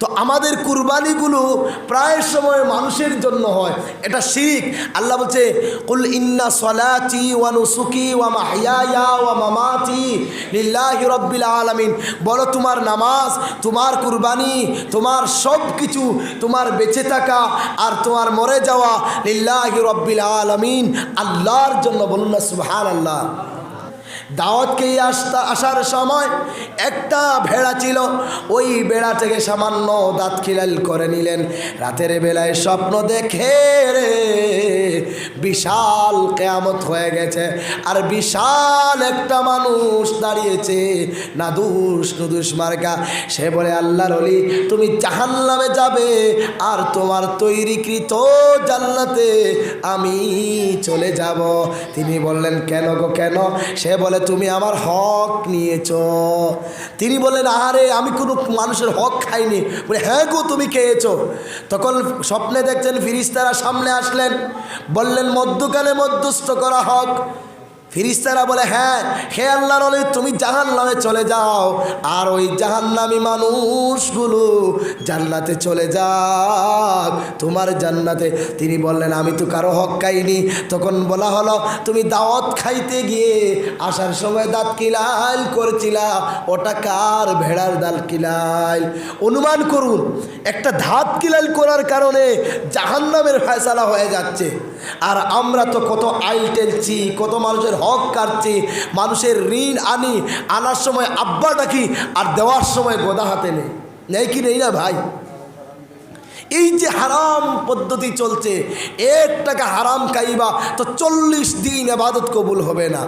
তো আমাদের কুরবানিগুলো প্রায় সময় মানুষের জন্য হয়, এটা শিরক। আল্লাহ বলছে কুল ইন্না সলাতি ওয়া নুসুকি ওয়া মাহইয়ায়া ওয়া মামাতি লিল্লাহি রাব্বিল আলামিন, বলো তোমার নামাজ, তোমার কুরবানি, তোমার সব কিছু, তোমার বেঁচে থাকা আর তোমার মরে যাওয়া লিল্লাহি রাব্বিল আলামিন, আল্লাহর জন্য। বলুন না সুবহানাল্লাহ। দাওয়াতকে আসার সময় একটা ভেড়া ছিল, ওই ভেড়া থেকে সামান্য দাঁত খিলাল করে নিলেন। রাতের বেলায় স্বপ্ন দেখে রে বিশাল কিয়ামত হয়ে গেছে, আর বিশাল একটা মানুষ দাঁড়িয়েছে, নুদুস মার্কা। সে বলে আল্লাহর ওলি, তুমি জাহান্নামে যাবে আর তোমার তৈরিকৃত জান্নাতে আমি চলে যাব। তিনি বললেন কেন গো কেন? সে বলে তুমি আমার হক নিয়েছ। তিনি বললেন আরে আমি কোনো মানুষের হক খাইনি। বলে হ্যাঁ গো তুমি খেয়েছো। তখন স্বপ্নে দেখছেন ফিরিস্তারা সামনে আসলেন, বললেন মধ্যকালে মধ্যস্থ করা হক। ফিরিস্তারা বলে হ্যাঁ, হে আল্লাহর ওলি তুমি জাহান্নামে চলে যাও, আর ওই জাহান্নামী মানুষগুলো জান্নাতে চলে যাক, তোমার জান্নাতে। তিনি বললেন আমি তো কারো হক খাইনি। তখন বলা হলো তুমি দাওয়াত খাইতে গিয়ে আসার সময় দাঁত কিলাল করেছিলা, ওটা কার? ভেড়ার দাঁত কিলাল। অনুমান করুন, একটা দাঁত কিলাল করার কারণে জাহান্নামের ফয়সালা হয়ে যাচ্ছে। আর আমরা তো কত আইল টেলছি, কত মানুষের হক কাটছি, মানুষের ঋণ আনার সময় আব্বা ডাকি আর দেওয়ার সময় গোদা হাতে নেই কি নেই না ভাই? এই যে হারাম পদ্ধতি চলছে, 1 টাকা হারাম খাইবা তো 40 দিন ইবাদত কবুল হবে না।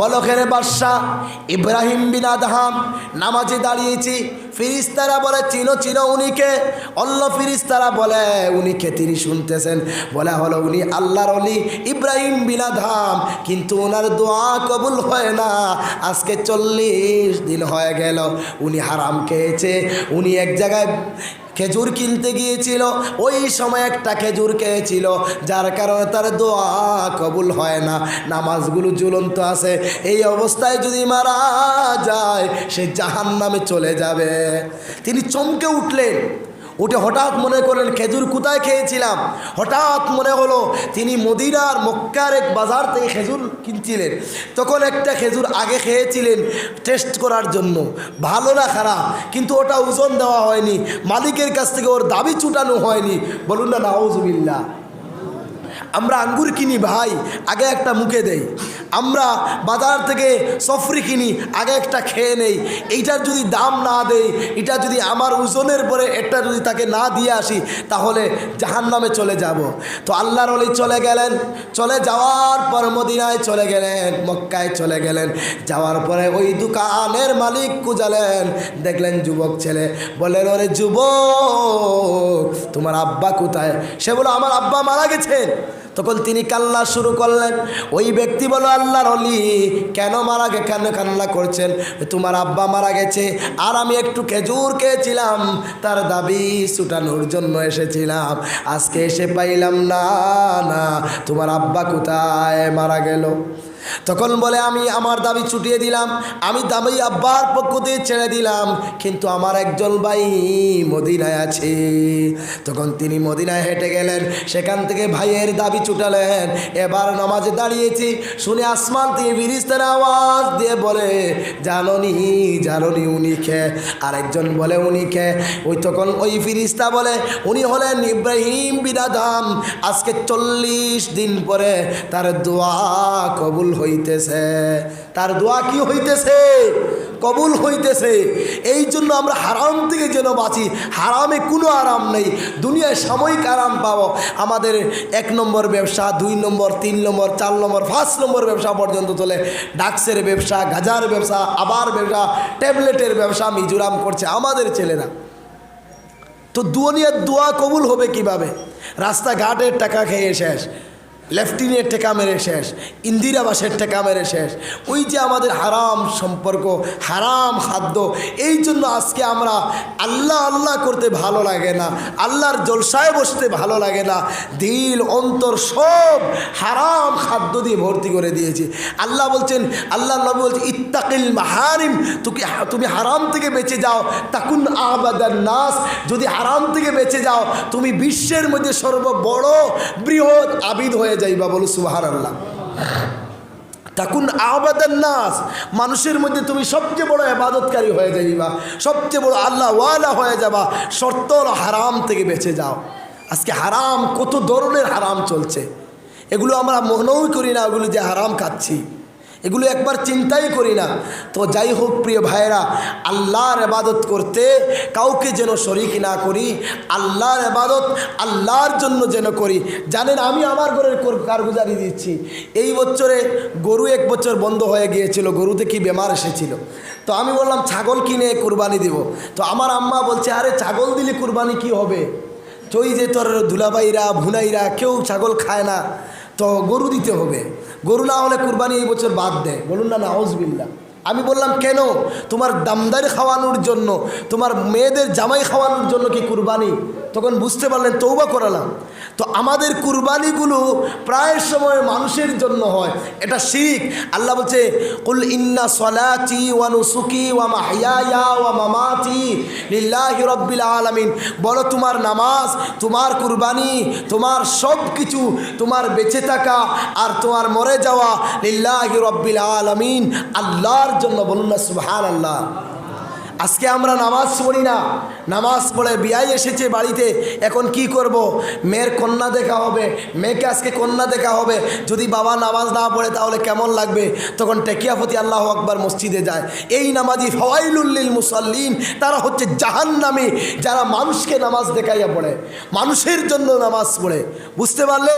বলখের বাদশাহ ইব্রাহিম বিন আদহাম নামাজে দাঁড়িয়েছি। ফিরিস্তারা বলে চিনো উনিকে? অন্য ফিরিস্তারা বলে উনিকে। তিনি শুনতেছেন, বলা হলো উনি আল্লাহর ওলি ইব্রাহিম বিন আদহাম, কিন্তু ওনার দোয়া কবুল হয় না। আজকে 40 দিন হয়ে গেল উনি হারাম খেয়েছে। উনি এক জায়গায় খেজুর কিনতে গিয়েছিল, ওই সময় একটা খেজুর খেয়েছিল, যার কারণে তার দোয়া কবুল হয় না, নামাজগুলো ঝুলন্ত আছে। এই অবস্থায় যদি মারা যায় সে জাহান্নামে চলে যাবে। তিনি চমকে উঠলেন, উঠে হঠাৎ মনে করলেন খেজুর কোথায় খেয়েছিলাম। হঠাৎ মনে হলো তিনি মদিনার মক্কার এক বাজার থেকে খেজুর কিনছিলেন। তখন একটা খেজুর আগে খেয়েছিলেন টেস্ট করার জন্য, ভালো না খারাপ, কিন্তু ওটা ওজন দেওয়া হয়নি, মালিকের কাছ থেকে ওর দাবি ছুটানো হয়নি। বলুন না নাউজুবিল্লাহ। আমরা আঙ্গুর কিনি ভাই, আগে একটা মুখে দেই। আমরা বাজার থেকে সফরি কিনি, আগে একটা খেয়ে নেই। এইটার যদি দাম না দেই, এটা যদি আমার ওজনের পরে একটা যদি তাকে না দিয়ে আসি, তাহলে জাহান্নামে চলে যাব। তো আল্লাহর ওলি চলে গেলেন, চলে যাওয়ার পর মদিনায় চলে গেলেন, মক্কায় চলে গেলেন। যাওয়ার পরে ওই দোকানের মালিক খুঁজালেন, দেখলেন যুবক ছেলে। বললেন ওরে যুবক, তোমার আব্বা কোথায়? সে বলল আমার আব্বা মারা গেছেন। তখন তিনি কান্না শুরু করলেন। ওই ব্যক্তি বলল আল্লাহর ওলি কেন কেন কান্না করছেন? তোমার আব্বা মারা গেছে, আর আমি একটু খেজুর খেয়েছিলাম, তার দাবি ছুটানোর জন্য এসেছিলাম, আজকে এসে পাইলাম না। তোমার আব্বা কোথায়? মারা গেল। তখন বলে আমি আমার দাবি ছুটিয়ে দিলাম, আমি দাবি আব্বার পক্ষ দিয়ে ছেড়ে দিলাম, কিন্তু আমার একজন ভাই মদিনায় আছে। তখন তিনি মদিনায় হেঁটে গেলেন, সেখান থেকে ভাইয়ের দাবি ছুটালেন। এবার নামাজে দাঁড়িয়েছি, শুনে আসমান থেকে ফিরিস্তার আওয়াজ দিয়ে বলে জাননি উনি কে? আরেকজন বলে উনি কে? তখন ওই ফিরিস্তা বলে উনি হলেন ইব্রাহিম বিন আদহাম। আজকে 40 দিন পরে তার দোয়া কবুল হইতেছে। তার দোয়া কি হইতেছে? কবুল হইতেছে। এই জন্য আমরা হারাম থেকে যেন বাঁচি। হারামে কোনো আরাম নেই, দুনিয়ায় সাময়িক আরাম পাবো। আমাদের 1 নম্বর ব্যবসা, 2 নম্বর, 3 নম্বর, 4 নম্বর, 5 নম্বর ব্যবসা পর্যন্ত চলে। ডাক্সের ব্যবসা, গাজার ব্যবসা, আবার ব্যবসা, ট্যাবলেটের ব্যবসা মিজোরাম করছে আমাদের ছেলেরা। তো দুনিয়ার দোয়া কবুল হবে কিভাবে? রাস্তাঘাটের টাকা খেয়ে শেষ, লেফটিনের টেকা মেরে শেষ, ইন্দিরাবাসের টেকা মেরে শেষ। ওই যে আমাদের হারাম সম্পর্ক, হারাম খাদ্য, এই জন্য আজকে আমরা আল্লাহ আল্লাহ করতে ভালো লাগে না, আল্লাহর জলসায় বসতে ভালো লাগে না, দিল অন্তর সব হারাম খাদ্য দিয়ে ভর্তি করে দিয়েছি। আল্লাহ বলছেন, আল্লাহ নবী বলছে ইত্তাকিল মাহারিম, তুমি হারাম থেকে বেঁচে যাও, তাকুন আবাদান নাস, যদি হারাম থেকে বেঁচে যাও তুমি বিশ্বের মধ্যে সর্ববড় বৃহৎ আবিদ হয়ে যাইবা। বলো সুবহানাল্লাহ। তাকুন আবাদান নাস, মানুষের মধ্যে তুমি সবচেয়ে বড় ইবাদতকারী হয়ে যাইবা, সবচেয়ে বড় আল্লাহ ওয়ালা হয়ে যাবা। শর্ত হলো হারাম থেকে বেঁচে যাও। আজকে হারাম, কত ধরনের হারাম চলছে, এগুলো আমরা মনেও করি না, ওগুলো যে হারাম খাচ্ছি এগুলো একবার চিন্তাই করি না। তো যাই হোক প্রিয় ভাইরা, আল্লাহর ইবাদত করতে কাউকে যেন শরীক না করি, আল্লাহর ইবাদত আল্লাহর জন্য যেন করি। জানেন, আমি আমার ঘরের কারগুজারি দিচ্ছি। এই বছরে গরু এক বছর বন্ধ হয়ে গিয়েছিল, গরুতে কি বেমার এসেছিল। তো আমি বললাম ছাগল কিনে কুরবানি দিব। তো আমার আম্মা বলছে, আরে ছাগল দিলে কুরবানি কি হবে, ওই যে তোর দুলাভাইরা ভুনাইরা কেউ ছাগল খায় না, তো গরু দিতে হবে, গরু না হলে কুরবানি এই বছর বাদ দেয়। বলুন না নাউজুবিল্লাহ। আমি বললাম কেন, তোমার দামদার খাওয়ানোর জন্য, তোমার মেয়েদের জামাই খাওয়ানোর জন্য কি কুরবানি? তখন বুঝতে পারলেন, তওবা করালাম। তো আমাদের কুরবানিগুলো প্রায় সময় মানুষের জন্য হয়, এটা শিরক। আল্লাহ বলছে, কুল ইন্না সলাতি ওয়া নুসুকি ওয়া মাহইয়ায়া ওয়া মামাতি লিল্লাহি রাব্বিল আলামিন, বলো তোমার নামাজ, তোমার কুরবানি, তোমার সব কিছু, তোমার বেঁচে থাকা আর তোমার মরে যাওয়া লিল্লাহি রাব্বিল আলামিন, আল্লাহর জন্য। বলুন না সুবহানাল্লাহ। আজকে আমরা নামাজ পড়ি না, নামাজ পড়ে বিয়াই এসেছে বাড়িতে, এখন কি করব, মেয়ের কন্যা দেখা হবে, মেয়েকে আজকে কন্যা দেখা হবে, যদি বাবা নামাজ না পড়ে তাহলে কেমন লাগবে? তখন টেকিয়াপতি আল্লাহু আকবার মসজিদে যায়। এই নামাজি ফাওয়াইলুল লিল মুসাল্লিন, তারা হচ্ছে জাহান্নামী, যারা মানুষকে নামাজ দেখাইয়া পড়ে, মানুষের জন্য নামাজ পড়ে। বুঝতে পারলে?